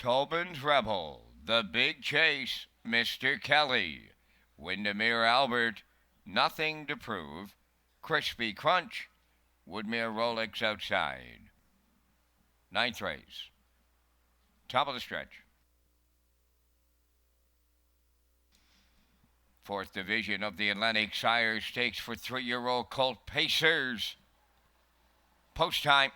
Tobin's Rebel, The Big Chase, Mr. Kelly, Windermere Albert, Nothing to Prove, Crispy Crunch, Woodmere Rolex outside. Ninth race. Top of the stretch. Fourth division of the Atlantic Sire Stakes for 3-year-old Colt Pacers. Post time.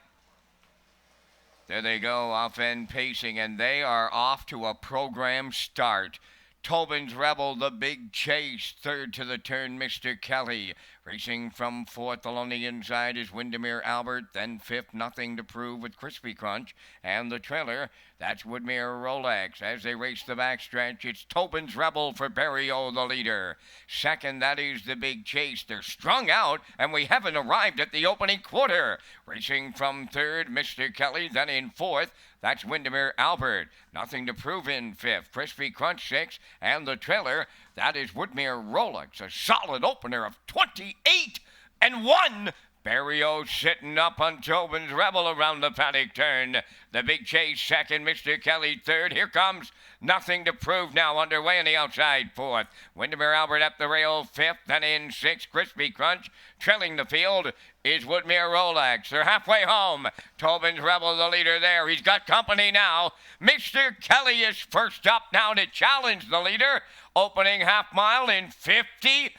There they go, off end pacing, and they are off to a program start. Tobin's Rebel, The Big Chase, third to the turn, Mr. Kelly. Racing from fourth along the inside is Windermere Albert, then fifth, Nothing to Prove with Crispy Crunch. And the trailer, that's Woodmere Rolex. As they race the backstretch, it's Tobin's Rebel for Barrio, the leader. Second, that is The Big Chase. They're strung out, and we haven't arrived at the opening quarter. Racing from third, Mr. Kelly, then in fourth, that's Windermere Albert. Nothing to Prove in fifth. Crispy Crunch sixth. And the trailer, that is Woodmere Rolex. A solid opener of 28-1. Barrio sitting up on Tobin's Rebel around the paddock turn. The Big Chase second, Mr. Kelly third. Here comes Nothing to Prove now underway on the outside fourth. Windermere Albert up the rail fifth, then in sixth, Crispy Crunch. Trailing the field is Woodmere Rolex. They're halfway home. Tobin's Rebel, the leader there. He's got company now. Mr. Kelly is first up now to challenge the leader. Opening half mile in 58-4.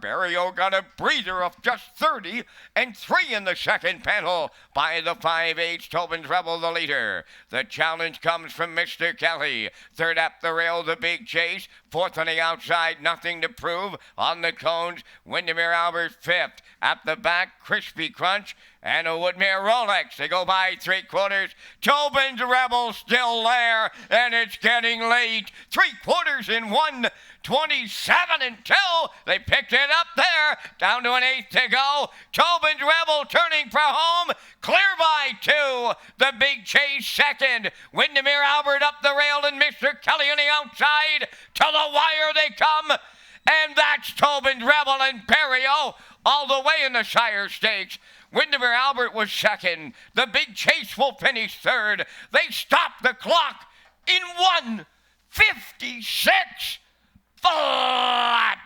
Barrio got a breather of just 30-3 in the second panel by the 5/8. Tobin's Rebel, the leader. The challenge comes from Mr. Kelly. Third up the rail, The Big Chase. Fourth on the outside, Nothing to Prove. On the cones, Windermere Albert fifth. At the back, Crispy Crunch and a Woodmere Rolex. They go by 3/4. Tobin's Rebel still there, and it's getting late. 3/4 in 1:27 until they picked it up there. Down to an eighth to go. Tobin's Rebel turning for home. Clear by 2. The Big Chase second. Windermere Albert up the rail and Mr. Kelly on the outside. To the wire they come. And that's Tobin's Rebel and Barrio all the way in the Shire Stakes. Windermere Albert was second. The Big Chase will finish third. They stop the clock in 1:56 flat.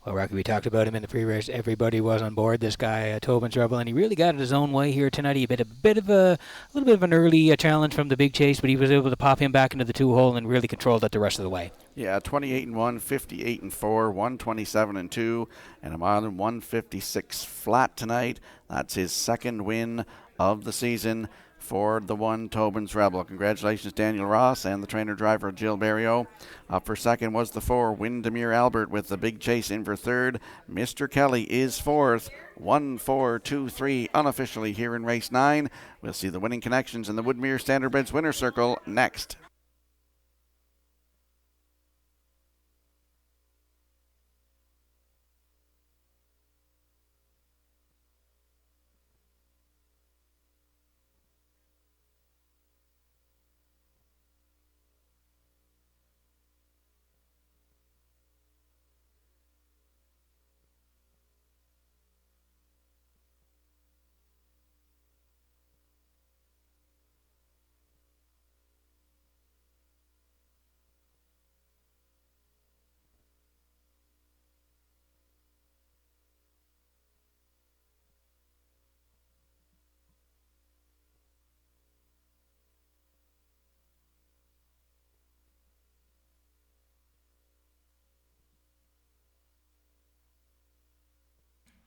Well, Rocky, we talked about him in the pre-race. Everybody was on board. This guy, Tobin's Rebel, and he really got it his own way here tonight. He had a little bit of an early challenge from the Big Chase, but he was able to pop him back into the 2-hole and really controlled it the rest of the way. Yeah, 28-1, 58-4, 127-2, and a mile in 156 flat tonight. That's his second win of the season for the one Tobin's Rebel. Congratulations, Daniel Ross and the trainer-driver Jill Barrio. Up for second was the 4, Windermere Albert, with the Big Chase in for third. Mr. Kelly is fourth. 1-4-2-3 unofficially here in race 9. We'll see the winning connections in the Woodmere Standardbreds winner circle next.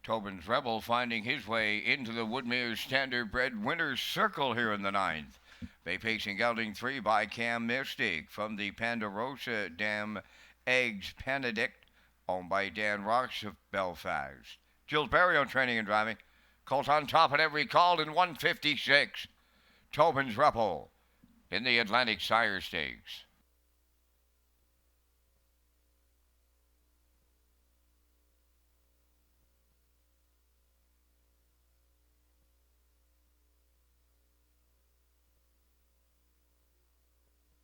Tobin's Rebel finding his way into the Woodmere Standardbred winner's circle here in the 9th. Bay pacing gelding 3 by Cam Mystic from the Ponderosa Dam Eggs Benedict, owned by Dan Ross of Belfast. Jill Barrio training and driving. Colt on top at every call in 156. Tobin's Rebel in the Atlantic Sire Stakes.